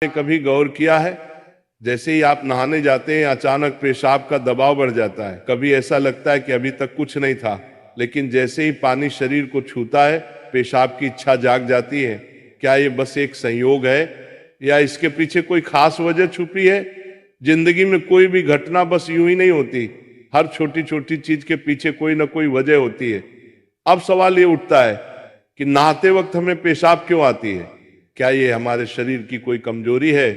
ने कभी गौर किया है, जैसे ही आप नहाने जाते हैं अचानक पेशाब का दबाव बढ़ जाता है। कभी ऐसा लगता है कि अभी तक कुछ नहीं था, लेकिन जैसे ही पानी शरीर को छूता है पेशाब की इच्छा जाग जाती है। क्या ये बस एक संयोग है या इसके पीछे कोई खास वजह छुपी है? जिंदगी में कोई भी घटना बस यूं ही नहीं होती, हर छोटी छोटी चीज के पीछे कोई ना कोई वजह होती है। अब सवाल ये उठता है कि नहाते वक्त हमें पेशाब क्यों आती है? क्या ये हमारे शरीर की कोई कमजोरी है?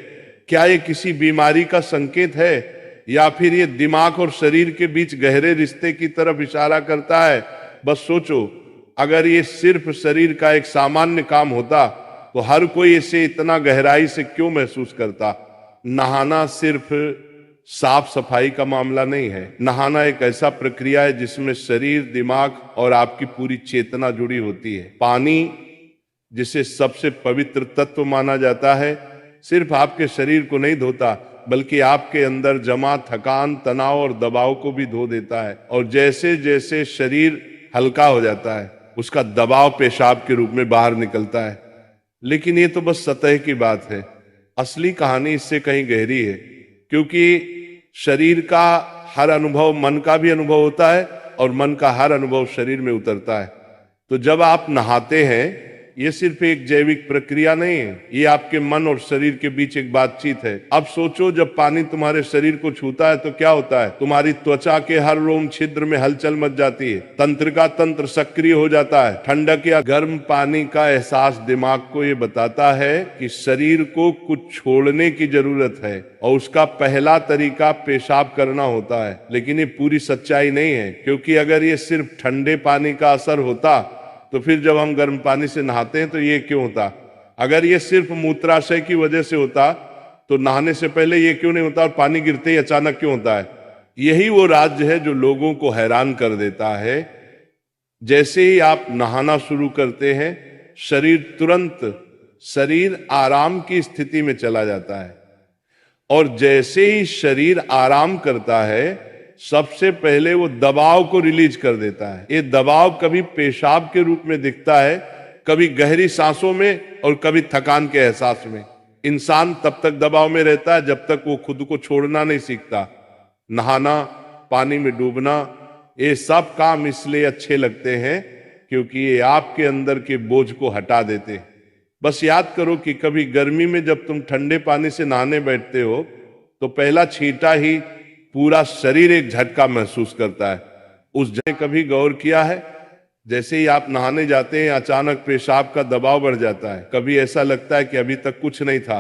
क्या ये किसी बीमारी का संकेत है, या फिर ये दिमाग और शरीर के बीच गहरे रिश्ते की तरफ इशारा करता है? बस सोचो, अगर ये सिर्फ शरीर का एक सामान्य काम होता तो हर कोई इसे इतना गहराई से क्यों महसूस करता? नहाना सिर्फ साफ सफाई का मामला नहीं है। नहाना एक ऐसा प्रक्रिया है जिसमें शरीर, दिमाग और आपकी पूरी चेतना जुड़ी होती है। पानी, जिसे सबसे पवित्र तत्व माना जाता है, सिर्फ आपके शरीर को नहीं धोता बल्कि आपके अंदर जमा थकान, तनाव और दबाव को भी धो देता है। और जैसे जैसे शरीर हल्का हो जाता है उसका दबाव पेशाब के रूप में बाहर निकलता है। लेकिन ये तो बस सतह की बात है, असली कहानी इससे कहीं गहरी है। क्योंकि शरीर का हर अनुभव मन का भी अनुभव होता है और मन का हर अनुभव शरीर में उतरता है। तो जब आप नहाते हैं, ये सिर्फ एक जैविक प्रक्रिया नहीं है, ये आपके मन और शरीर के बीच एक बातचीत है। अब सोचो, जब पानी तुम्हारे शरीर को छूता है तो क्या होता है? तुम्हारी त्वचा के हर रोम छिद्र में हलचल मच जाती है, तंत्र का तंत्र सक्रिय हो जाता है। ठंडक या गर्म पानी का एहसास दिमाग को ये बताता है कि शरीर को कुछ छोड़ने की जरूरत है, और उसका पहला तरीका पेशाब करना होता है। लेकिन ये पूरी सच्चाई नहीं है, क्योंकि अगर ये सिर्फ ठंडे पानी का असर होता तो फिर जब हम गर्म पानी से नहाते हैं तो ये क्यों होता? अगर ये सिर्फ मूत्राशय की वजह से होता तो नहाने से पहले ये क्यों नहीं होता, और पानी गिरते ही अचानक क्यों होता है? यही वो राज्य है जो लोगों को हैरान कर देता है। जैसे ही आप नहाना शुरू करते हैं, शरीर आराम की स्थिति में चला जाता है, और जैसे ही शरीर आराम करता है सबसे पहले वो दबाव को रिलीज कर देता है। ये दबाव कभी पेशाब के रूप में दिखता है, कभी गहरी सांसों में, और कभी थकान के एहसास में। इंसान तब तक दबाव में रहता है जब तक वो खुद को छोड़ना नहीं सीखता। नहाना, पानी में डूबना, ये सब काम इसलिए अच्छे लगते हैं क्योंकि ये आपके अंदर के बोझ को हटा देते हैं। बस याद करो कि कभी गर्मी में जब तुम ठंडे पानी से नहाने बैठते हो तो पहला छींटा ही पूरा शरीर एक झटका महसूस करता है। उस जगह कभी गौर किया है, जैसे ही आप नहाने जाते हैं अचानक पेशाब का दबाव बढ़ जाता है। कभी ऐसा लगता है कि अभी तक कुछ नहीं था,